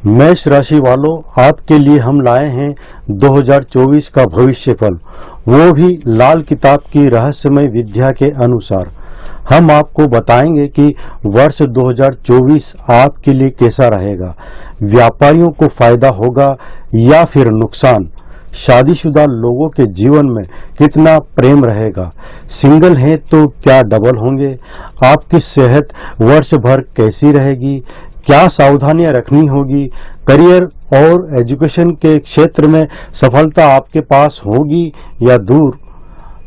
मेष राशि वालों, आपके लिए हम लाए हैं 2024 का भविष्यफल, वो भी लाल किताब की रहस्यमय विद्या के अनुसार। हम आपको बताएंगे कि वर्ष 2024 आपके लिए कैसा रहेगा, व्यापारियों को फायदा होगा या फिर नुकसान, शादीशुदा लोगों के जीवन में कितना प्रेम रहेगा, सिंगल हैं तो क्या डबल होंगे, आपकी सेहत वर्ष भर कैसी रहेगी, क्या सावधानियां रखनी होगी, करियर और एजुकेशन के क्षेत्र में सफलता आपके पास होगी या दूर।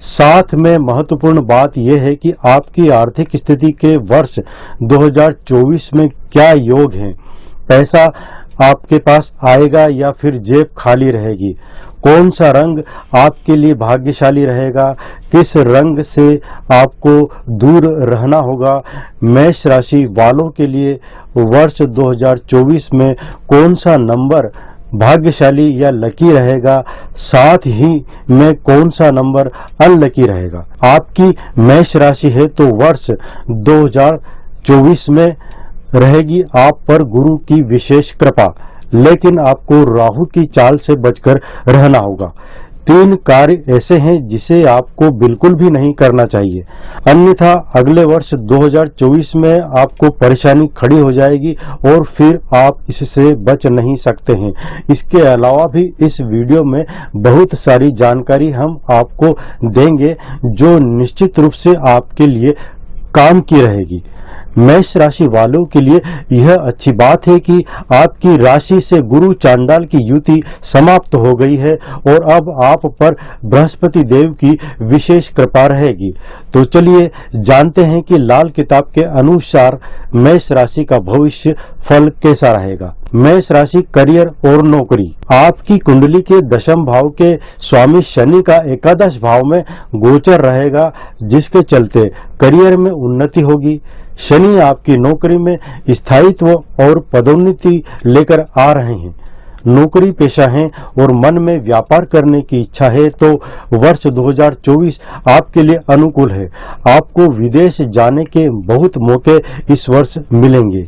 साथ में महत्वपूर्ण बात यह है कि आपकी आर्थिक स्थिति के वर्ष 2024 में क्या योग हैं, पैसा आपके पास आएगा या फिर जेब खाली रहेगी, कौन सा रंग आपके लिए भाग्यशाली रहेगा, किस रंग से आपको दूर रहना होगा। मेष राशि वालों के लिए वर्ष 2024 में कौन सा नंबर भाग्यशाली या लकी रहेगा, साथ ही में कौन सा नंबर अनलकी रहेगा। आपकी मेष राशि है तो वर्ष 2024 में रहेगी आप पर गुरु की विशेष कृपा, लेकिन आपको राहु की चाल से बचकर रहना होगा। 3 कार्य ऐसे हैं जिसे आपको बिल्कुल भी नहीं करना चाहिए, अन्यथा अगले वर्ष 2024 में आपको परेशानी खड़ी हो जाएगी और फिर आप इससे बच नहीं सकते हैं। इसके अलावा भी इस वीडियो में बहुत सारी जानकारी हम आपको देंगे जो निश्चित रूप से आपके लिए काम की रहेगी। मेष राशि वालों के लिए यह अच्छी बात है कि आपकी राशि से गुरु चांडाल की युति समाप्त हो गई है और अब आप पर बृहस्पति देव की विशेष कृपा रहेगी। तो चलिए जानते हैं कि लाल किताब के अनुसार मेष राशि का भविष्य फल कैसा रहेगा। मेष राशि करियर और नौकरी, आपकी कुंडली के दशम भाव के स्वामी शनि का एकादश भाव में गोचर रहेगा, जिसके चलते करियर में उन्नति होगी। शनि आपकी नौकरी में स्थायित्व और पदोन्नति लेकर आ रहे हैं। नौकरी पेशा हैं और मन में व्यापार करने की इच्छा है तो वर्ष 2024 आपके लिए अनुकूल है। आपको विदेश जाने के बहुत मौके इस वर्ष मिलेंगे।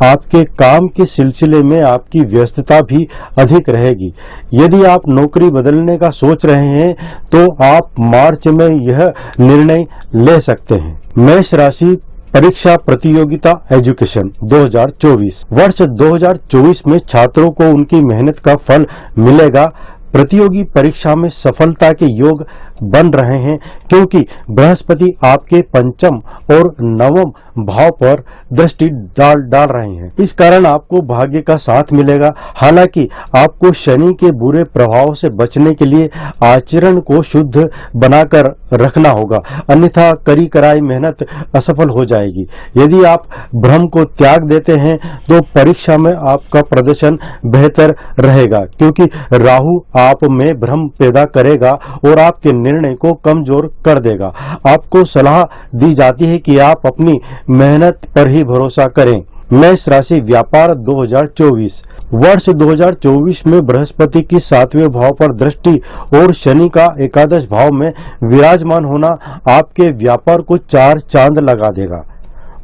आपके काम के सिलसिले में आपकी व्यस्तता भी अधिक रहेगी। यदि आप नौकरी बदलने का सोच रहे हैं तो आप मार्च में यह निर्णय ले सकते हैं। मेष राशि परीक्षा प्रतियोगिता एजुकेशन 2024, वर्ष 2024 में छात्रों को उनकी मेहनत का फल मिलेगा। प्रतियोगी परीक्षा में सफलता के योग बन रहे हैं क्योंकि बृहस्पति आपके पंचम और नवम भाव पर दृष्टि डाल रहे हैं। इस कारण आपको भाग्य का साथ मिलेगा। हालांकि आपको शनि के बुरे प्रभाव से बचने के लिए आचरण को शुद्ध बनाकर रखना होगा, अन्यथा कड़ी कराई मेहनत असफल हो जाएगी। यदि आप भ्रम को त्याग देते हैं तो परीक्षा में आपका प्रदर्शन बेहतर रहेगा, क्योंकि राहु आप में भ्रम पैदा करेगा और आपके निर्णय को कमजोर कर देगा। आपको सलाह दी जाती है कि आप अपनी मेहनत पर ही भरोसा करें। मेष राशि व्यापार 2024, वर्ष 2024 में बृहस्पति की 7वें भाव पर दृष्टि और शनि का एकादश भाव में विराजमान होना आपके व्यापार को 4 चांद लगा देगा।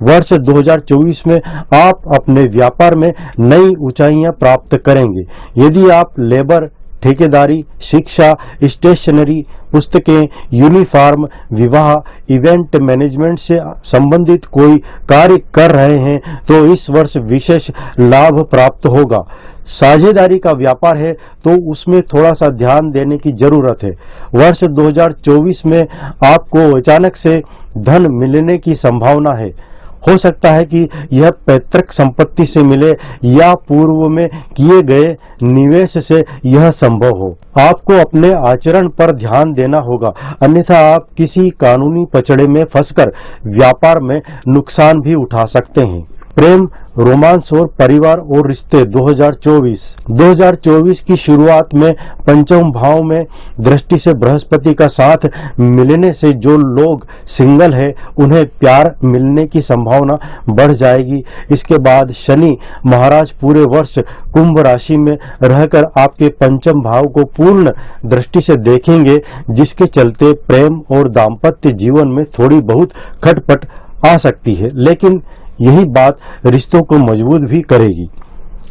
वर्ष 2024 में आप अपने व्यापार में नई ऊंचाइयां प्राप्त करेंगे। यदि आप लेबर, ठेकेदारी, शिक्षा, स्टेशनरी, पुस्तकें, यूनिफॉर्म, विवाह, इवेंट मैनेजमेंट से संबंधित कोई कार्य कर रहे हैं तो इस वर्ष विशेष लाभ प्राप्त होगा। साझेदारी का व्यापार है तो उसमें थोड़ा सा ध्यान देने की जरूरत है। वर्ष 2024 में आपको अचानक से धन मिलने की संभावना है। हो सकता है कि यह पैतृक संपत्ति से मिले या पूर्व में किए गए निवेश से यह संभव हो। आपको अपने आचरण पर ध्यान देना होगा, अन्यथा आप किसी कानूनी पचड़े में फंसकर व्यापार में नुकसान भी उठा सकते हैं। प्रेम, रोमांस और परिवार और रिश्ते 2024 की शुरुआत में पंचम भाव में दृष्टि से बृहस्पति का साथ मिलने से जो लोग सिंगल है उन्हें प्यार मिलने की संभावना बढ़ जाएगी। इसके बाद शनि महाराज पूरे वर्ष कुंभ राशि में रहकर आपके पंचम भाव को पूर्ण दृष्टि से देखेंगे, जिसके चलते प्रेम और दाम्पत्य जीवन में थोड़ी बहुत खटपट आ सकती है, लेकिन यही बात रिश्तों को मजबूत भी करेगी।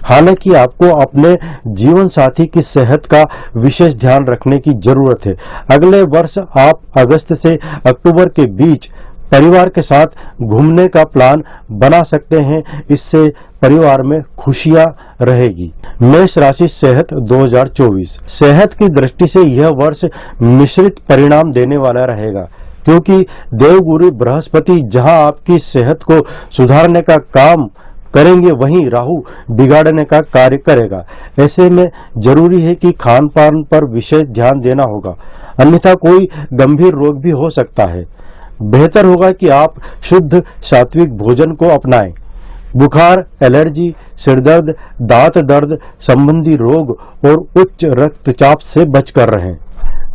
हालांकि आपको अपने जीवन साथी की सेहत का विशेष ध्यान रखने की जरूरत है। अगले वर्ष आप अगस्त से अक्टूबर के बीच परिवार के साथ घूमने का प्लान बना सकते हैं। इससे परिवार में खुशियां रहेगी। मेष राशि सेहत 2024। सेहत की दृष्टि से यह वर्ष मिश्रित परिणाम देने वाला रहेगा, क्योंकि देवगुरु बृहस्पति जहां आपकी सेहत को सुधारने का काम करेंगे, वहीं राहु बिगाड़ने का कार्य करेगा। ऐसे में जरूरी है कि खान पान पर विशेष ध्यान देना होगा, अन्यथा कोई गंभीर रोग भी हो सकता है। बेहतर होगा कि आप शुद्ध सात्विक भोजन को अपनाएं। बुखार, एलर्जी, सिरदर्द, दांत दर्द संबंधी रोग और उच्च रक्तचाप से बचकर रहें।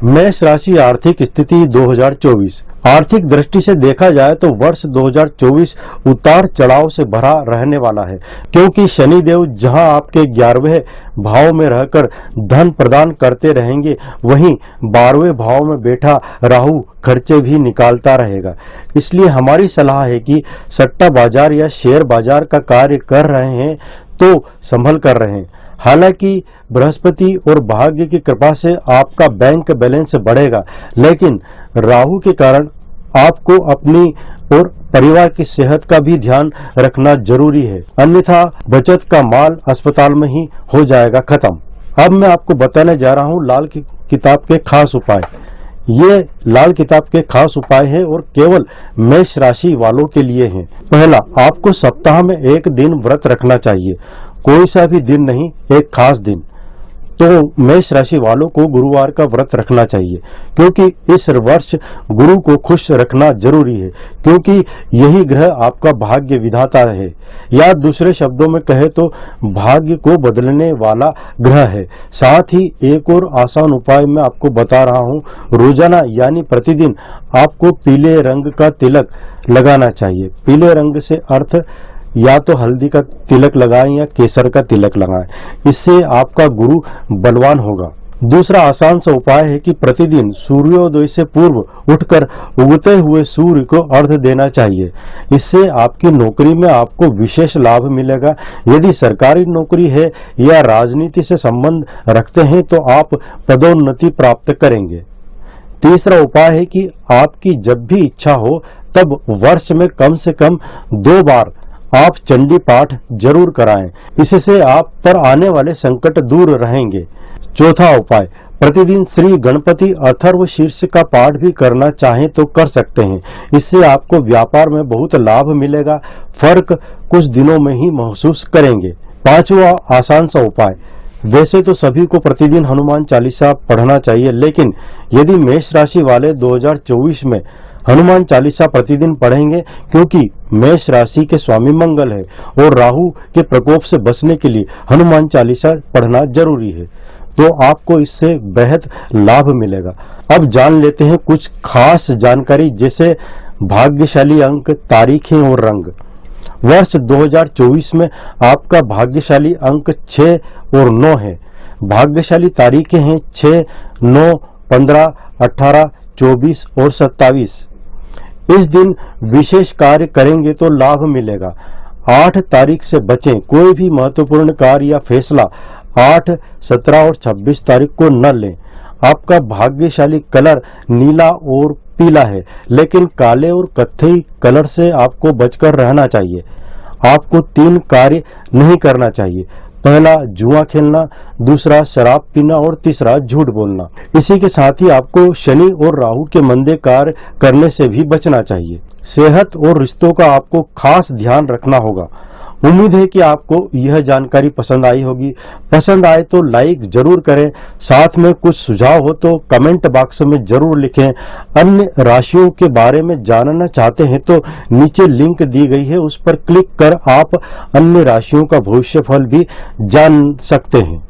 मेष राशि आर्थिक स्थिति 2024। आर्थिक दृष्टि से देखा जाए तो वर्ष 2024 उतार चढ़ाव से भरा रहने वाला है, क्योंकि शनिदेव जहां आपके 11वें भाव में रहकर धन प्रदान करते रहेंगे, वहीं 12वें भाव में बैठा राहु खर्चे भी निकालता रहेगा। इसलिए हमारी सलाह है कि सट्टा बाजार या शेयर बाजार का कार्य कर रहे हैं तो संभल कर रहें। हालांकि बृहस्पति और भाग्य की कृपा से आपका बैंक बैलेंस बढ़ेगा, लेकिन राहु के कारण आपको अपनी और परिवार की सेहत का भी ध्यान रखना जरूरी है, अन्यथा बचत का माल अस्पताल में ही हो जाएगा खत्म। अब मैं आपको बताने जा रहा हूँ लाल किताब के खास उपाय। ये लाल किताब के खास उपाय हैं और केवल मेष राशि वालों के लिए हैं। पहला, आपको सप्ताह में एक दिन व्रत रखना चाहिए, कोई सा भी दिन नहीं, एक खास दिन। तो मेष राशि वालों को गुरुवार का व्रत रखना चाहिए, क्योंकि इस वर्ष गुरु को खुश रखना जरूरी है, क्योंकि यही ग्रह आपका भाग्य विधाता है, या दूसरे शब्दों में कहे तो भाग्य को बदलने वाला ग्रह है। साथ ही एक और आसान उपाय मैं आपको बता रहा हूँ। रोजाना यानी प्रतिदिन आपको पीले रंग का तिलक लगाना चाहिए। पीले रंग से अर्थ या तो हल्दी का तिलक लगाएं या केसर का तिलक लगाएं, इससे आपका गुरु बलवान होगा। दूसरा आसान सा उपाय है कि प्रतिदिन सूर्योदय से पूर्व उठकर उगते हुए सूर्य को अर्घ्य देना चाहिए। इससे आपकी नौकरी में आपको विशेष लाभ मिलेगा। यदि सरकारी नौकरी है या राजनीति से संबंध रखते हैं तो आप पदोन्नति प्राप्त करेंगे। तीसरा उपाय है कि आपकी जब भी इच्छा हो तब वर्ष में कम से कम 2 बार आप चंडी पाठ जरूर कराएं। इससे आप पर आने वाले संकट दूर रहेंगे। चौथा उपाय, प्रतिदिन श्री गणपति अथर्व शीर्ष का पाठ भी करना चाहें तो कर सकते हैं। इससे आपको व्यापार में बहुत लाभ मिलेगा। फर्क कुछ दिनों में ही महसूस करेंगे। पांचवा आसान सा उपाय, वैसे तो सभी को प्रतिदिन हनुमान चालीसा पढ़ना चाहिए, लेकिन यदि मेष राशि वाले 2024 में हनुमान चालीसा प्रतिदिन पढ़ेंगे, क्योंकि मेष राशि के स्वामी मंगल है और राहु के प्रकोप से बचने के लिए हनुमान चालीसा पढ़ना जरूरी है, तो आपको इससे बेहद लाभ मिलेगा। अब जान लेते हैं कुछ खास जानकारी, जैसे भाग्यशाली अंक, तारीखें और रंग। वर्ष 2024 में आपका भाग्यशाली अंक 6 और 9 है। भाग्यशाली तारीखें हैं 6, 9, 15, 18, 24 और 27। इस दिन विशेष कार्य करेंगे तो लाभ मिलेगा। 8 तारीख से बचें, कोई भी महत्वपूर्ण कार्य या फैसला 8, 17 और 26 तारीख को न लें। आपका भाग्यशाली कलर नीला और पीला है, लेकिन काले और कत्थई कलर से आपको बचकर रहना चाहिए। आपको 3 कार्य नहीं करना चाहिए। पहला, जुआ खेलना, दूसरा शराब पीना और तीसरा झूठ बोलना। इसी के साथ ही आपको शनि और राहु के मंदे कार्य करने से भी बचना चाहिए। सेहत और रिश्तों का आपको खास ध्यान रखना होगा। उम्मीद है कि आपको यह जानकारी पसंद आई होगी। पसंद आए तो लाइक जरूर करें। साथ में कुछ सुझाव हो तो कमेंट बॉक्स में जरूर लिखें। अन्य राशियों के बारे में जानना चाहते हैं तो नीचे लिंक दी गई है, उस पर क्लिक कर आप अन्य राशियों का भविष्यफल भी जान सकते हैं।